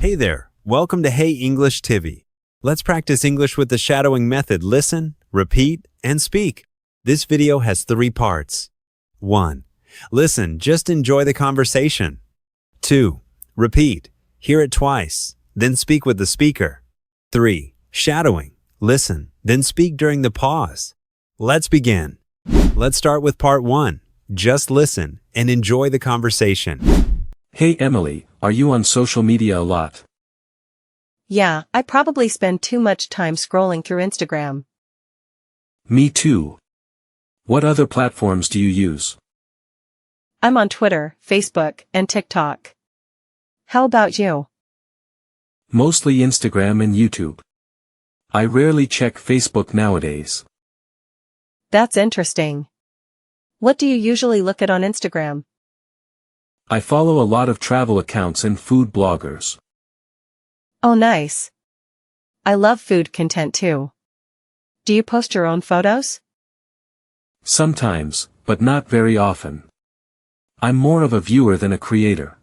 Hey there, welcome to Hey English TV. Let's practice English with the shadowing method. Listen, repeat, and speak. This video has 3 parts. 1. Listen, just enjoy the conversation. 2. Repeat, hear it twice, then speak with the speaker. 3. Shadowing, listen, then speak during the pause. Let's begin. Let's start with part 1. Just listen and enjoy the conversation. Hey Emily, are you on social media a lot? Yeah, I probably spend too much time scrolling through Instagram. Me too. What other platforms do you use? I'm on Twitter, Facebook, and TikTok. How about you? Mostly Instagram and YouTube. I rarely check Facebook nowadays. That's interesting. What do you usually look at on Instagram? I follow a lot of travel accounts and food bloggers. Oh, nice. I love food content too. Do you post your own photos? Sometimes, but not very often. I'm more of a viewer than a creator.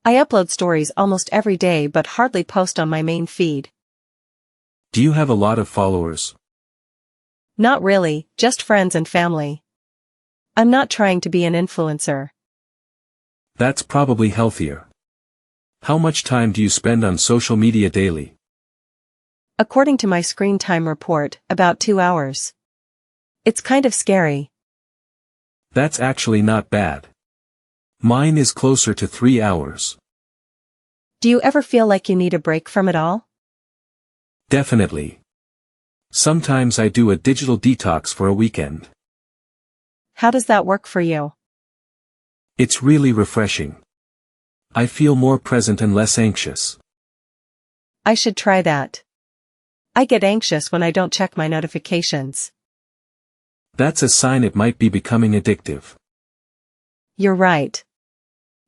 I upload stories almost every day but hardly post on my main feed. Do you have a lot of followers? Not really, just friends and family. I'm not trying to be an influencer. That's probably healthier. How much time do you spend on social media daily? According to my screen time report, about 2 hours. It's kind of scary. That's actually not bad. Mine is closer to 3 hours. Do you ever feel like you need a break from it all? Definitely. Sometimes I do a digital detox for a weekend. How does that work for you? It's really refreshing. I feel more present and less anxious. I should try that. I get anxious when I don't check my notifications. That's a sign it might be becoming addictive. You're right.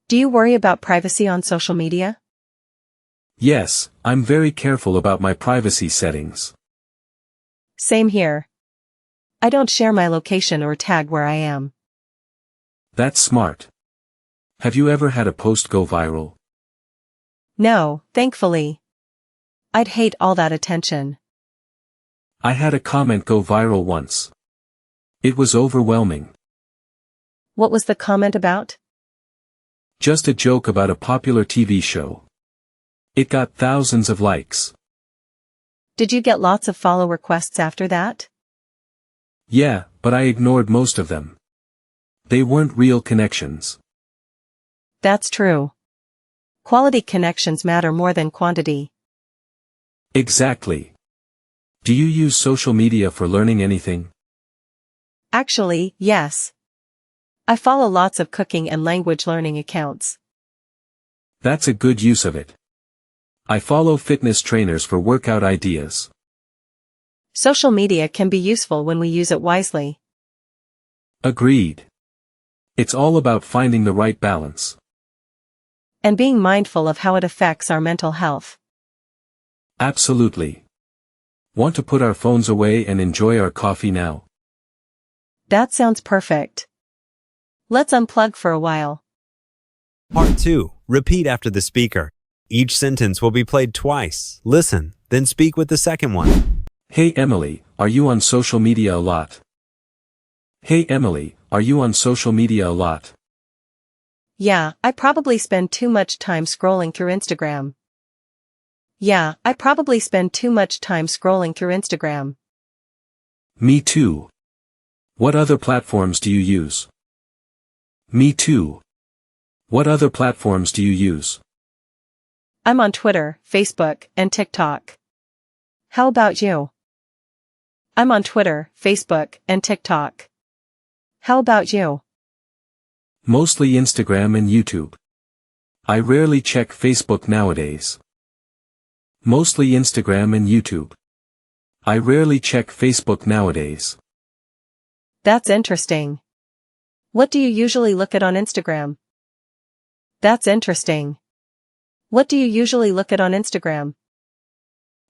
Do you worry about privacy on social media? Yes, I'm very careful about my privacy settings. Same here. I don't share my location or tag where I am. That's smart. Have you ever had a post go viral? No, thankfully. I'd hate all that attention. I had a comment go viral once. It was overwhelming. What was the comment about? Just a joke about a popular TV show. It got thousands of likes. Did you get lots of follow requests after that? Yeah, but I ignored most of them. They weren't real connections. That's true. Quality connections matter more than quantity. Exactly. Do you use social media for learning anything? Actually, yes. I follow lots of cooking and language learning accounts. That's a good use of it. I follow fitness trainers for workout ideas. Social media can be useful when we use it wisely. Agreed. It's all about finding the right balance. And being mindful of how it affects our mental health. Absolutely. Want to put our phones away and enjoy our coffee now? That sounds perfect. Let's unplug for a while. Part 2. Repeat after the speaker. Each sentence will be played twice. Listen, then speak with the second one. Hey Emily, are you on social media a lot? Hey Emily, are you on social media a lot? Yeah, I probably spend too much time scrolling through Instagram. Yeah, I probably spend too much time scrolling through Instagram. Me too. What other platforms do you use? Me too. What other platforms do you use? I'm on Twitter, Facebook, and TikTok. How about you? I'm on Twitter, Facebook, and TikTok. How about you? Mostly Instagram and YouTube. I rarely check Facebook nowadays. Mostly Instagram and YouTube. I rarely check Facebook nowadays. That's interesting. What do you usually look at on Instagram? That's interesting. What do you usually look at on Instagram?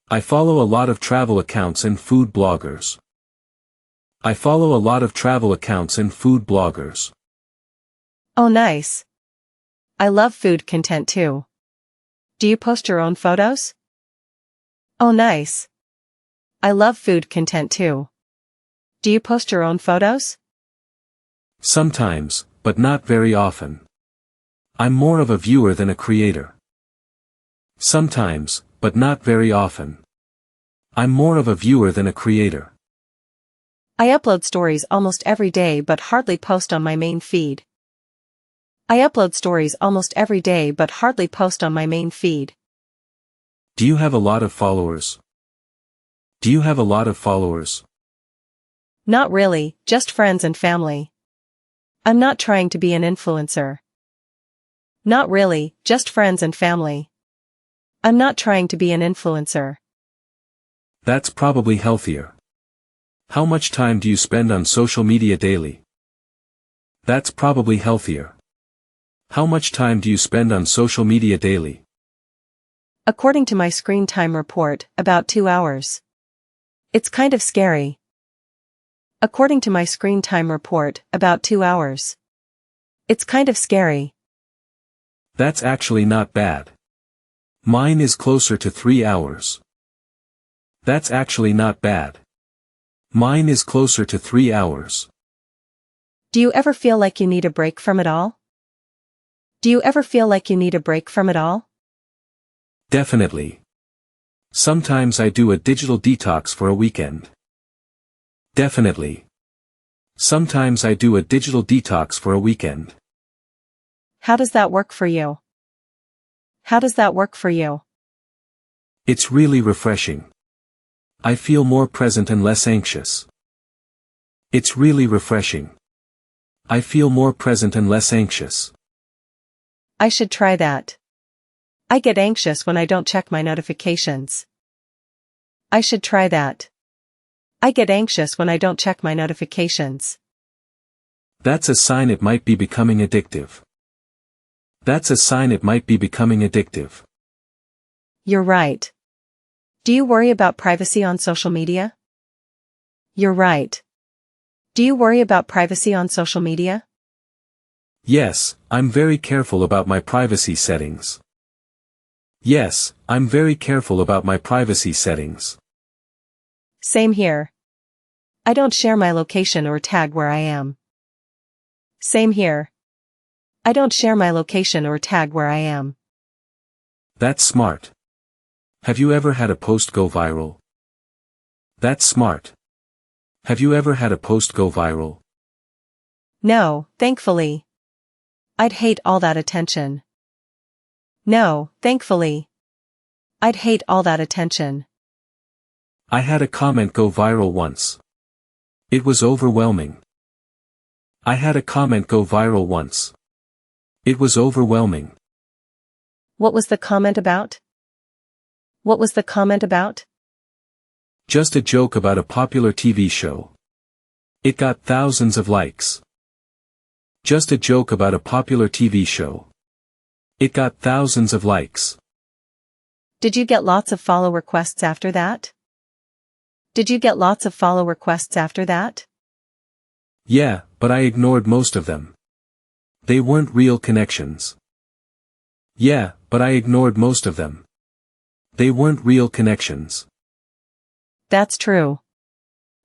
I follow a lot of travel accounts and food bloggers. I follow a lot of travel accounts and food bloggers. Oh, nice. I love food content too. Do you post your own photos? Oh, nice. I love food content too. Do you post your own photos? Sometimes, but not very often. I'm more of a viewer than a creator. Sometimes, but not very often. I'm more of a viewer than a creator. I upload stories almost every day but hardly post on my main feed. I upload stories almost every day but hardly post on my main feed. Do you have a lot of followers? Do you have a lot of followers? Not really, just friends and family. I'm not trying to be an influencer. Not really, just friends and family. I'm not trying to be an influencer. That's probably healthier. How much time do you spend on social media daily? That's probably healthier. How much time do you spend on social media daily? According to my screen time report, about 2 hours. It's kind of scary. According to my screen time report, about 2 hours. It's kind of scary. That's actually not bad. Mine is closer to 3 hours. That's actually not bad. Mine is closer to 3 hours. Do you ever feel like you need a break from it all? Do you ever feel like you need a break from it all? Definitely. Sometimes I do a digital detox for a weekend. Definitely. Sometimes I do a digital detox for a weekend. How does that work for you? How does that work for you? It's really refreshing. I feel more present and less anxious. It's really refreshing. I feel more present and less anxious. I should try that. I get anxious when I don't check my notifications. I should try that. I get anxious when I don't check my notifications. That's a sign it might be becoming addictive. That's a sign it might be becoming addictive. You're right. Do you worry about privacy on social media? You're right. Do you worry about privacy on social media? Yes, I'm very careful about my privacy settings. Yes, I'm very careful about my privacy settings. Same here. I don't share my location or tag where I am. Same here. I don't share my location or tag where I am. That's smart. Have you ever had a post go viral? That's smart. Have you ever had a post go viral? No, thankfully. I'd hate all that attention. No, thankfully. I'd hate all that attention. I had a comment go viral once. It was overwhelming. I had a comment go viral once. It was overwhelming. What was the comment about? What was the comment about? Just a joke about a popular TV show. It got thousands of likes. Just a joke about a popular TV show. It got thousands of likes. Did you get lots of follow requests after that? Did you get lots of follow requests after that? Yeah, but I ignored most of them. They weren't real connections. Yeah, but I ignored most of them. They weren't real connections. That's true.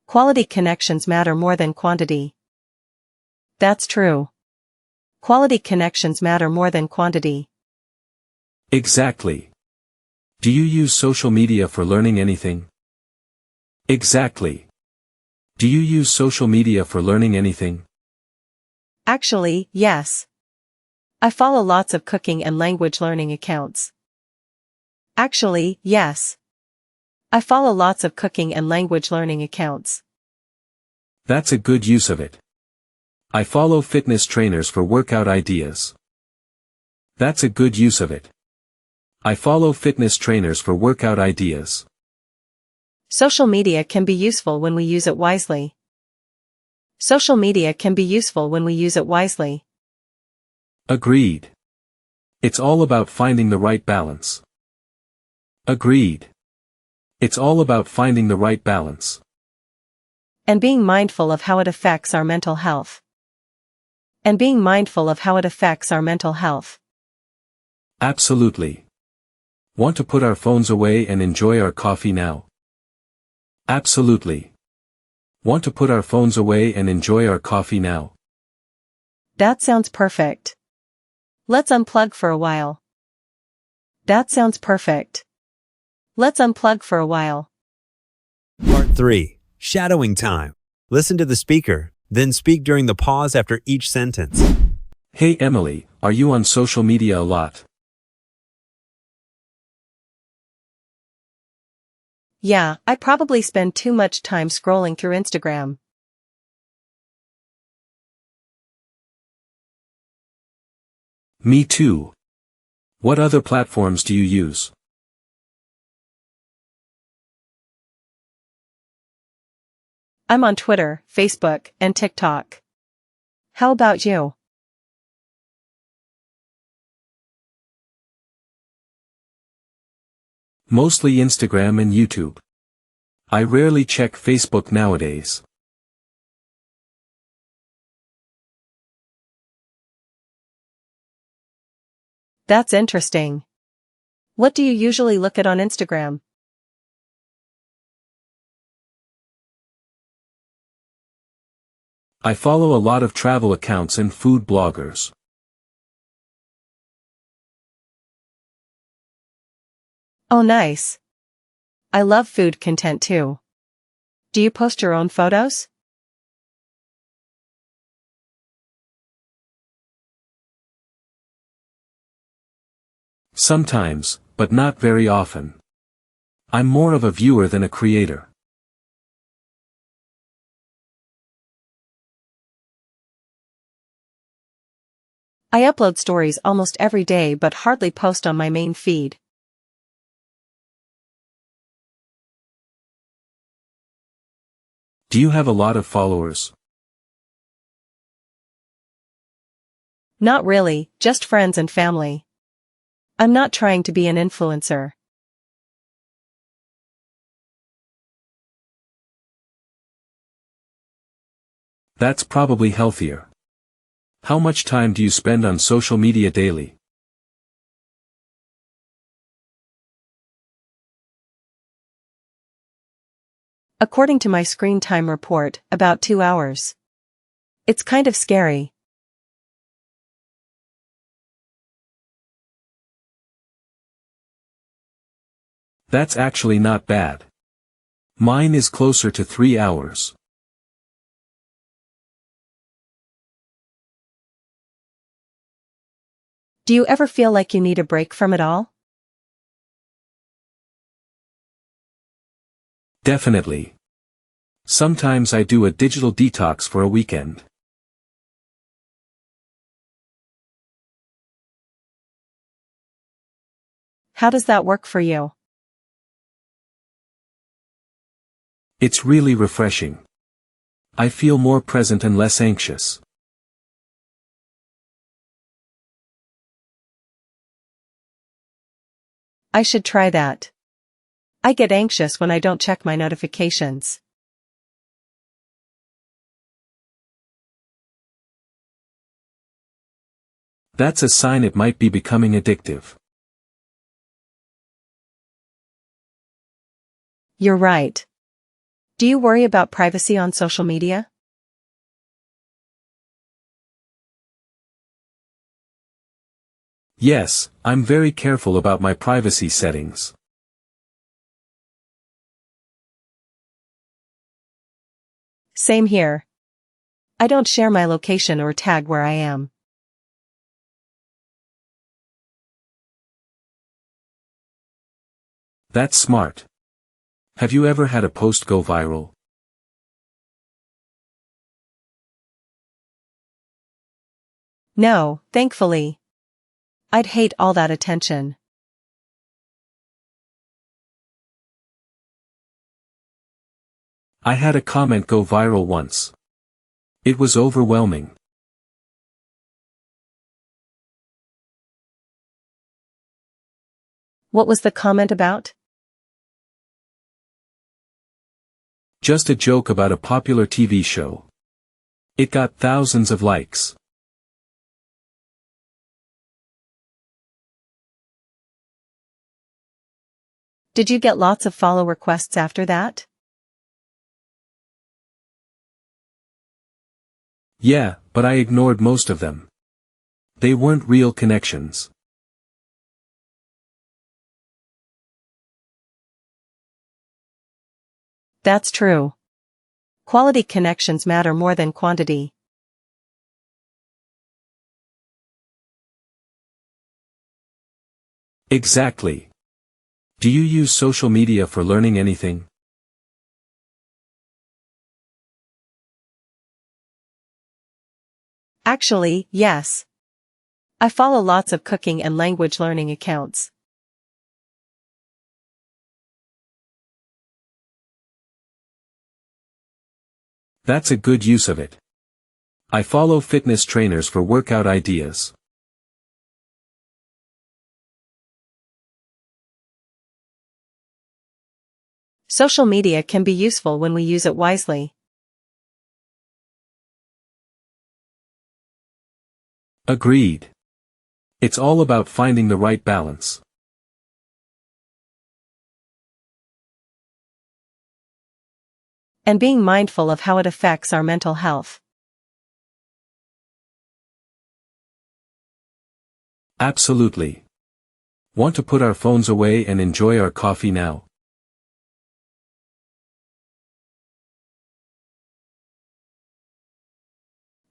Quality connections matter more than quantity. That's true. Quality connections matter more than quantity. Exactly. Do you use social media for learning anything? Exactly. Do you use social media for learning anything? Actually, yes. I follow lots of cooking and language learning accounts. Actually, yes. I follow lots of cooking and language learning accounts. That's a good use of it. I follow fitness trainers for workout ideas. That's a good use of it. I follow fitness trainers for workout ideas. Social media can be useful when we use it wisely. Social media can be useful when we use it wisely. Agreed. It's all about finding the right balance. Agreed. It's all about finding the right balance. And being mindful of how it affects our mental health. And being mindful of how it affects our mental health. Absolutely. Want to put our phones away and enjoy our coffee now? Absolutely. Want to put our phones away and enjoy our coffee now? That sounds perfect. Let's unplug for a while. That sounds perfect. Let's unplug for a while. Part 3. Shadowing time. Listen to the speaker, then speak during the pause after each sentence. Hey Emily, are you on social media a lot? Yeah, I probably spend too much time scrolling through Instagram. Me too. What other platforms do you use? I'm on Twitter, Facebook, and TikTok. How about you? Mostly Instagram and YouTube. I rarely check Facebook nowadays. That's interesting. What do you usually look at on Instagram? I follow a lot of travel accounts and food bloggers. Oh, nice. I love food content too. Do you post your own photos? Sometimes, but not very often. I'm more of a viewer than a creator. I upload stories almost every day but hardly post on my main feed. Do you have a lot of followers? Not really, just friends and family. I'm not trying to be an influencer. That's probably healthier. How much time do you spend on social media daily? According to my screen time report, about 2 hours. It's kind of scary. That's actually not bad. Mine is closer to 3 hours. Do you ever feel like you need a break from it all? Definitely. Sometimes I do a digital detox for a weekend. How does that work for you? It's really refreshing. I feel more present and less anxious. I should try that. I get anxious when I don't check my notifications. That's a sign it might be becoming addictive. You're right. Do you worry about privacy on social media? Yes, I'm very careful about my privacy settings. Same here. I don't share my location or tag where I am. That's smart. Have you ever had a post go viral? No, thankfully. I'd hate all that attention. I had a comment go viral once. It was overwhelming. What was the comment about? Just a joke about a popular TV show. It got thousands of likes. Did you get lots of follow requests after that? Yeah, but I ignored most of them. They weren't real connections. That's true. Quality connections matter more than quantity. Exactly. Do you use social media for learning anything? Actually, yes. I follow lots of cooking and language learning accounts. That's a good use of it. I follow fitness trainers for workout ideas. Social media can be useful when we use it wisely. Agreed. It's all about finding the right balance. And being mindful of how it affects our mental health. Absolutely. Want to put our phones away and enjoy our coffee now?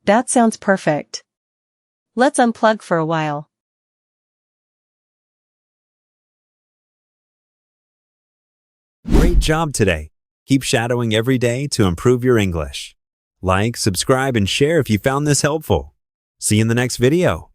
That sounds perfect. Let's unplug for a while. Great job today. Keep shadowing every day to improve your English. Like, subscribe, and share if you found this helpful. See you in the next video.